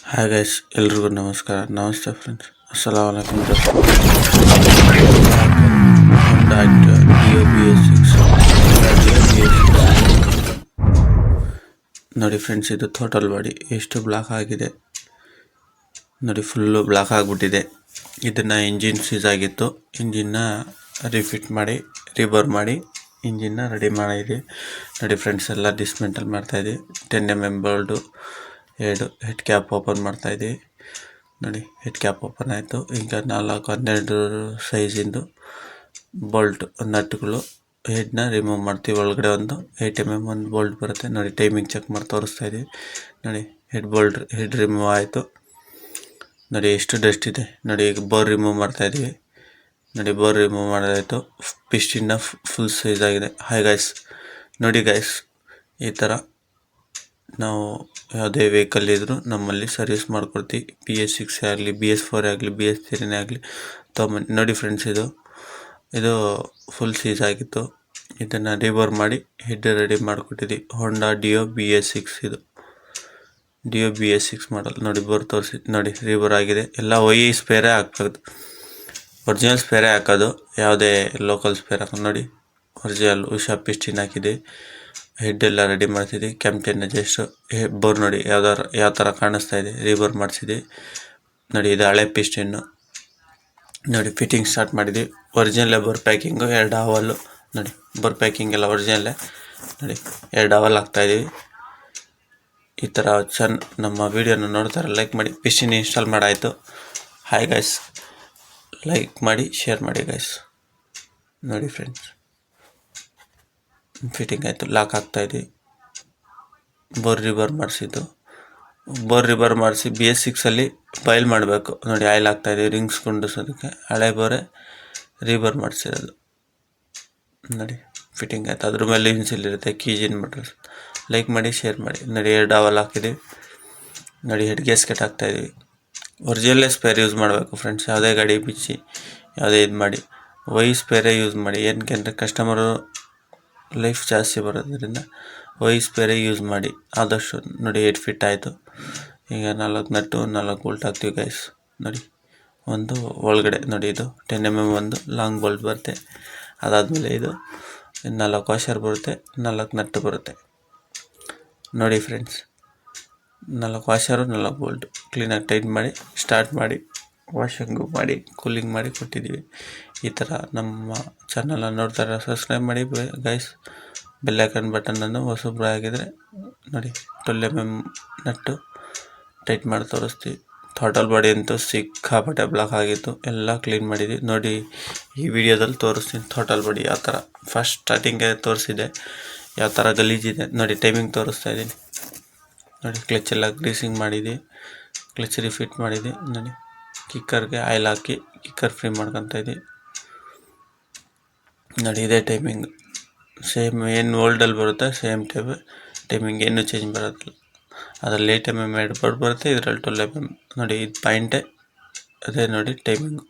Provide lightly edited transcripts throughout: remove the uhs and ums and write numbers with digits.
Hi guys, ಎಲ್ರಿಗೂ ನಮಸ್ಕಾರ. ನಮಸ್ತೆ ಫ್ರೆಂಡ್ಸ್, ಅಸ್ಸಲಾಮು ಅಲೈಕುಮ್. ನೋಡಿ ಫ್ರೆಂಡ್ಸ್, ಇದು ಟೋಟಲ್ ಬಾಡಿ ಎಷ್ಟು ಬ್ಲಾಕ್ ಆಗಿದೆ ನೋಡಿ. ಫುಲ್ಲು ಬ್ಲಾಕ್ ಆಗಿಬಿಟ್ಟಿದೆ. ಇದನ್ನು ಇಂಜಿನ್ ಸೀಸ್ ಆಗಿತ್ತು. ಇಂಜಿನ್ನ ರಿಫಿಟ್ ಮಾಡಿ ರಿಬೋರ್ ಮಾಡಿ ಇಂಜಿನ್ನ ರೆಡಿ ಮಾಡಿದ್ವಿ ನೋಡಿ ಫ್ರೆಂಡ್ಸ್. ಎಲ್ಲ ಡಿಸ್ಮೆಂಟಲ್ ಮಾಡ್ತಾಯಿದ್ವಿ. 10mm ಬೋಲ್ಡು, ಹೆಡ್ ಕ್ಯಾಪ್ ಓಪನ್ ಮಾಡ್ತಾಯಿದ್ವಿ ನೋಡಿ. ಹೆಡ್ ಕ್ಯಾಪ್ ಓಪನ್ ಆಯಿತು. ಈಗ 12 ಸೈಜಿಂದು ಬೋಲ್ಟ್ ನಟ್ಗಳು ಹೆಡ್ನ ರಿಮೂವ್ ಮಾಡ್ತೀವಿ. ಒಳಗಡೆ ಒಂದು 8mm ಒಂದು ಬೋಲ್ಟ್ ಬರುತ್ತೆ ನೋಡಿ. ಟೈಮಿಂಗ್ ಚೆಕ್ ಮಾಡಿ ತೋರಿಸ್ತಾ ಇದ್ದೀವಿ ನೋಡಿ. ಹೆಡ್ ರಿಮೂವ್ ಆಯಿತು ನೋಡಿ. ಎಷ್ಟು ಡಸ್ಟ್ ಇದೆ ನೋಡಿ. ಈಗ ಬೋರ್ ರಿಮೂವ್ ಮಾಡ್ತಾಯಿದ್ವಿ ನೋಡಿ. ಬೋರ್ ರಿಮೂವ್ ಮಾಡೋದಾಯಿತು. ಪಿಸ್ಟಿನ್ನ ಫುಲ್ ಸೈಜ್ ಆಗಿದೆ. ಹಾಯ್ ಗೈಸ್, ನೋಡಿ ಗೈಸ್, ಈ ಥರ ನಾವು ಯಾವುದೇ ವೆಹಿಕಲ್ ಇದ್ದರೂ ನಮ್ಮಲ್ಲಿ ಸರ್ವಿಸ್ ಮಾಡ್ಕೊಡ್ತೀವಿ. BS6 ಆಗಲಿ, BS4 ಆಗಲಿ, BS3 ಆಗಲಿ ತೊಗೊಂಬನ್ನಿ ನೋಡಿ ಫ್ರೆಂಡ್ಸ್. ಇದು ಫುಲ್ ಸೀಸ್ ಆಗಿತ್ತು. ಇದನ್ನು ರಿಬೋರ್ ಮಾಡಿ ಹೆಡ್ ರೆಡಿ ಮಾಡಿಕೊಟ್ಟಿದ್ವಿ. ಹೋಂಡಾ ಡಿಯೋ BS6. ಇದು ಡಿಯೋ BS6 ಮಾಡಲ್ ನೋಡಿ. ಬೋರ್ ತೋರಿಸಿ ನೋಡಿ. ರಿಬೋರ್ ಆಗಿದೆ. ಎಲ್ಲ ಸ್ಪೇರೇ ಹಾಕ್ಬೋದು. ಒರಿಜಿನಲ್ ಸ್ಪೇರೇ ಹಾಕೋದು, ಯಾವುದೇ ಲೋಕಲ್ ಸ್ಪೇರ್ ಹಾಕೋದು ನೋಡಿ. ಒರಿಜಿನಲ್ ಉಷಾ ಪಿಸ್ಟಿನ್ ಹಾಕಿದೆ. ಹೆಡ್ ಎಲ್ಲ ರೆಡಿ ಮಾಡ್ತಿದ್ವಿ. ಕ್ಯಾಮ್ಟೆನ್ ಜಸ್ಟ್ ಬೋರ್ ನೋಡಿ ಯಾವ ಥರ ಕಾಣಿಸ್ತಾ ಇದೆ. ರಿಬೋರ್ ಮಾಡಿಸಿದ್ವಿ ನೋಡಿ. ಇದು ಹಳೆ ಪಿಸ್ಟಿನ್ನು ನೋಡಿ. ಫಿಟ್ಟಿಂಗ್ ಸ್ಟಾರ್ಟ್ ಮಾಡಿದ್ವಿ. ಒರಿಜಿನಲ್ಲೇ ಬೋರ್ ಪ್ಯಾಕಿಂಗು, 2 ಅವಲ್ಲು ನೋಡಿ. ಬೋರ್ ಪ್ಯಾಕಿಂಗ್ ಎಲ್ಲ ಒರಿಜಿನಲ್ಲೇ ನೋಡಿ. 2 ಅವಲ್ ಹಾಕ್ತಾಯಿದ್ದೀವಿ. ಈ ಥರ ನಮ್ಮ ವೀಡಿಯೋನ ನೋಡ್ತಾರೆ ಲೈಕ್ ಮಾಡಿ. ಪಿಸ್ಟಿನ್ ಇನ್ಸ್ಟಾಲ್ ಮಾಡಾಯಿತು. ಹಾಯ್ ಗೈಸ್, ಲೈಕ್ ಮಾಡಿ, ಶೇರ್ ಮಾಡಿ ಗೈಸ್. ನೋಡಿ ಫ್ರೆಂಡ್ಸ್, ಫಿಟ್ಟಿಂಗ್ ಆಯಿತು. ಲಾಕ್ ಹಾಕ್ತಾಯಿದ್ವಿ. ಬೋರ್ ರಿಬೋರ್ ಮಾಡಿಸಿದ್ದು. ಬೋರ್ ರಿಬೋರ್ ಮಾಡಿಸಿ BS6ಅಲ್ಲಿ ಬೈಲ್ ಮಾಡಬೇಕು ನೋಡಿ. ಆಯಿಲ್ ಹಾಕ್ತಾಯಿದ್ವಿ ರಿಂಗ್ಸ್ ಕುಂಡಿಸೋದಕ್ಕೆ. ಹಳೆ ಬೋರೆ ರಿಬೋರ್ ಮಾಡಿಸಿರೋದು ನೋಡಿ. ಫಿಟ್ಟಿಂಗ್ ಆಯಿತು. ಅದ್ರ ಮೇಲೆ ಇನ್ಸಿಲ್ ಇರುತ್ತೆ, ಕೀಜಿನ್ ಮೋಟರ್ಸ್. ಲೈಕ್ ಮಾಡಿ, ಶೇರ್ ಮಾಡಿ ನೋಡಿ. 2 ಅವಲ್ ಹಾಕಿದ್ದೀವಿ ನೋಡಿ. ಹೆಡ್ ಗ್ಯಾಸ್ಕೆಟ್ ಹಾಕ್ತಾಯಿದ್ವಿ. ಒರಿಜಿನಲ್ಲೇ ಸ್ಪೇರ್ ಯೂಸ್ ಮಾಡಬೇಕು ಫ್ರೆಂಡ್ಸ್. ಯಾವುದೇ ಗಾಡಿ ಬಿಚ್ಚಿ ಯಾವುದೇ ಇದು ಮಾಡಿ ಸ್ಪೇರೇ ಯೂಸ್ ಮಾಡಿ. ಏನಕ್ಕೆ ಅಂದರೆ ಕಸ್ಟಮರು ಲೈಫ್ ಜಾಸ್ತಿ ಬರೋದ್ರಿಂದ ಸ್ಪೇರೇ ಯೂಸ್ ಮಾಡಿ ಆದಷ್ಟು ನೋಡಿ. 8 ಫಿಟ್ ಆಯಿತು. ಈಗ 4 ನಟ್ಟು 4 ಬೋಲ್ಟ್ ಹಾಕ್ತೀವಿ ಗೈಸ್ ನೋಡಿ. ಒಂದು ಒಳಗಡೆ ನೋಡಿ. ಇದು 10mm ಒಂದು ಲಾಂಗ್ ಬೋಲ್ಟ್ ಬರುತ್ತೆ. ಅದಾದಮೇಲೆ ಇದು 4 ವಾಷರ್ ಬರುತ್ತೆ, 4 ನಟ್ಟು ಬರುತ್ತೆ ನೋಡಿ ಫ್ರೆಂಡ್ಸ್. 4 ವಾಷರು 4 ಬೋಲ್ಟು ಕ್ಲೀನಾಗಿ ಟೈಟ್ ಮಾಡಿ ಸ್ಟಾರ್ಟ್ ಮಾಡಿ ವಾಷಿಂಗು ಮಾಡಿ ಕೂಲಿಂಗ್ ಮಾಡಿ ಕೊಟ್ಟಿದ್ದೀವಿ. ಈ ಥರ ನಮ್ಮ ಚಾನಲ್ನ ನೋಡ್ತಾರೆ, ಸಬ್ಸ್ಕ್ರೈಬ್ ಮಾಡಿ ಗೈಸ್. ಬೆಲ್ ಐಕಾನ್ ಬಟನನ್ನು ಹೊಸಬ್ರು ಆಗಿದ್ರೆ ನೋಡಿ. 12mm ನಟ್ಟು ಟೈಟ್ ಮಾಡಿ ತೋರಿಸ್ತೀವಿ. ಟೋಟಲ್ ಬಾಡಿ ಅಂತೂ ಸಿಕ್ಕಾಪಟ್ಟೆ ಬ್ಲಾಕ್ ಆಗಿತ್ತು. ಎಲ್ಲ ಕ್ಲೀನ್ ಮಾಡಿದ್ವಿ ನೋಡಿ. ಈ ವಿಡಿಯೋದಲ್ಲಿ ತೋರಿಸ್ತೀನಿ ಟೋಟಲ್ ಬಾಡಿ ಯಾವ ಥರ. ಫಸ್ಟ್ ಸ್ಟಾರ್ಟಿಂಗ್ಗೆ ತೋರಿಸಿದೆ ಯಾವ ಥರ ಗಲೀಜಿದೆ ನೋಡಿ. ಟೈಮಿಂಗ್ ತೋರಿಸ್ತಾ ಇದ್ದೀನಿ ನೋಡಿ. ಕ್ಲಚ್ ಎಲ್ಲ ಗ್ರೀಸಿಂಗ್ ಮಾಡಿದ್ವಿ. ಕ್ಲಚ್ ರಿಫಿಟ್ ಮಾಡಿದ್ವಿ ನೋಡಿ. ಕಿಕ್ಕರ್ಗೆ ಆಯಿಲ್ ಹಾಕಿ ಕಿಕ್ಕರ್ ಫ್ರೀ ಮಾಡ್ಕೊತಾ ಇದ್ವಿ ನೋಡಿ. ಇದೇ ಟೈಮಿಂಗ್ ಸೇಮ್ ಏನು ಓಲ್ಡಲ್ಲಿ ಬರುತ್ತೆ ಸೇಮ್ ಟೈಮಿಂಗ್, ಏನು ಚೇಂಜ್ ಬರೋದಿಲ್ಲ. ಅದರಲ್ಲಿ 8mm ಹೆಡ್ ಬೋರ್ಡ್ ಬರುತ್ತೆ, ಇದರಲ್ಲಿ 12mm ನೋಡಿ. ಇದು ಪಾಯಿಂಟೇ ಅದೇ ನೋಡಿ ಟೈಮಿಂಗು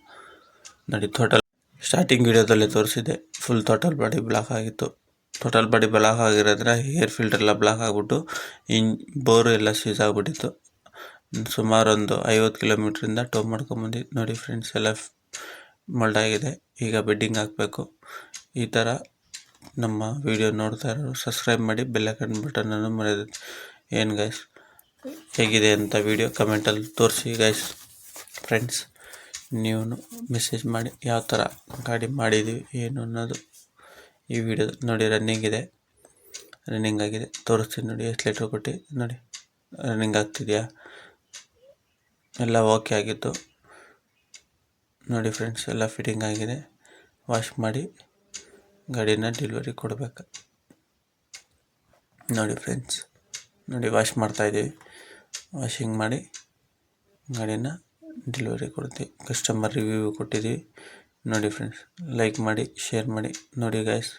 ನೋಡಿ. ಟೋಟಲ್ ಸ್ಟಾರ್ಟಿಂಗ್ ವಿಡಿಯೋದಲ್ಲೇ ತೋರಿಸಿದೆ. ಫುಲ್ ಟೋಟಲ್ ಬಾಡಿ ಬ್ಲಾಕ್ ಆಗಿತ್ತು. ಟೋಟಲ್ ಬಾಡಿ ಬ್ಲಾಕ್ ಆಗಿರೋದ್ರೆ ಏರ್ ಫಿಲ್ಟರ್ ಎಲ್ಲ ಬ್ಲಾಕ್ ಆಗಿಬಿಟ್ಟು ಬೋರು ಎಲ್ಲ ಸೀಸ್ ಆಗಿಬಿಟ್ಟಿತ್ತು. ಸುಮಾರು ಒಂದು 50 ಕಿಲೋಮೀಟ್ರಿಂದ ಟೋ ಮಾಡ್ಕೊಂಬಂದು ನೋಡಿ ಫ್ರೆಂಡ್ಸ್. ಎಲ್ಲ ಮೊಲ್ಡ್ ಆಗಿದೆ. ಈಗ ಬೆಡ್ಡಿಂಗ್ ಹಾಕಬೇಕು. ಈ ಥರ ನಮ್ಮ ವಿಡಿಯೋ ನೋಡ್ತಾ ಇರೋರು ಸಬ್ಸ್ಕ್ರೈಬ್ ಮಾಡಿ, ಬೆಲ್ ಐಕಾನ್ ಬಟನನ್ನು ಮರೆಯೋದು ಏನು ಗೈಸ್. ಹೇಗಿದೆ ಅಂತ ವಿಡಿಯೋ ಕಮೆಂಟಲ್ಲಿ ತೋರಿಸಿ ಗೈಸ್. ಫ್ರೆಂಡ್ಸ್, ನೀವು ಮೆಸೇಜ್ ಮಾಡಿ ಯಾವ ಥರ ಗಾಡಿ ಮಾಡಿದ್ದೀವಿ ಏನು ಅನ್ನೋದು ಈ ವಿಡಿಯೋ ನೋಡಿ. ರನ್ನಿಂಗ್ ಆಗಿದೆ ತೋರಿಸ್ತೀನಿ ನೋಡಿ. ಎಷ್ಟು ಲೀಟ್ರ್ ಕೊಟ್ಟು ನೋಡಿ. ರನ್ನಿಂಗ್ ಆಗ್ತಿದೆಯಾ, ಎಲ್ಲ ಓಕೆ ಆಗಿತ್ತು ನೋಡಿ ಫ್ರೆಂಡ್ಸ್. ಎಲ್ಲ ಫಿಟ್ಟಿಂಗ್ ಆಗಿದೆ. ವಾಶ್ ಮಾಡಿ ಗಾಡಿನ ಡೆಲಿವರಿ ಕೊಡಬೇಕು ನೋಡಿ ಫ್ರೆಂಡ್ಸ್. ನೋಡಿ ವಾಶ್ ಮಾಡ್ತಾಯಿದ್ದೀವಿ. ವಾಷಿಂಗ್ ಮಾಡಿ ಗಾಡಿನ ಡೆಲಿವರಿ ಕೊಡ್ತೀವಿ. ಕಸ್ಟಮರ್ ರಿವ್ಯೂ ಕೊಟ್ಟಿದ್ದೀವಿ ನೋಡಿ ಫ್ರೆಂಡ್ಸ್. ಲೈಕ್ ಮಾಡಿ, ಶೇರ್ ಮಾಡಿ ನೋಡಿ ಗೈಸ್.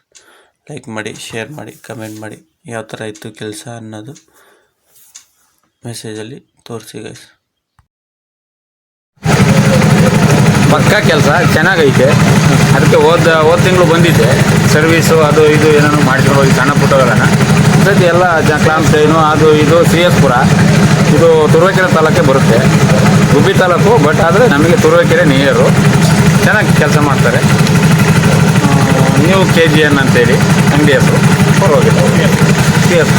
ಲೈಕ್ ಮಾಡಿ, ಶೇರ್ ಮಾಡಿ, ಕಮೆಂಟ್ ಮಾಡಿ ಯಾವ ಥರ ಇತ್ತು ಕೆಲಸ ಅನ್ನೋದು ಮೆಸೇಜಲ್ಲಿ ತೋರಿಸಿ ಗೈಸ್. ಪಕ್ಕ ಕೆಲಸ ಚೆನ್ನಾಗೈತೆ. ಅದಕ್ಕೆ ಹೋದ ತಿಂಗಳು ಬಂದಿದ್ದೆ. ಸರ್ವೀಸು ಅದು ಇದು ಏನೇನೋ ಮಾಡ್ಕೊಂಡು ಹೋಗಿ ಸಣ್ಣ ಪುಟ್ಟಗಳನ್ನು ಸದ್ಯ ಎಲ್ಲ ಕ್ಲಾಮ್ ಟ್ರೈನು ಅದು ಇದು CS ಪುರ ಇದು ತುರುವೇಕೆರೆ ತಾಲೂಕೆ ಬರುತ್ತೆ, ಗುಬ್ಬಿ ತಾಲೂಕು. ಬಟ್ ಆದರೆ ನಮಗೆ ತುರುವೇಕೆರೆ ನಿಯರು. ಚೆನ್ನಾಗಿ ಕೆಲಸ ಮಾಡ್ತಾರೆ. ನೀವು KGN ಅಂತೇಳಿ ಅಂಗಡಿ ಹೆಸರು, ಪರವಾಗಿಲ್ಲ. C S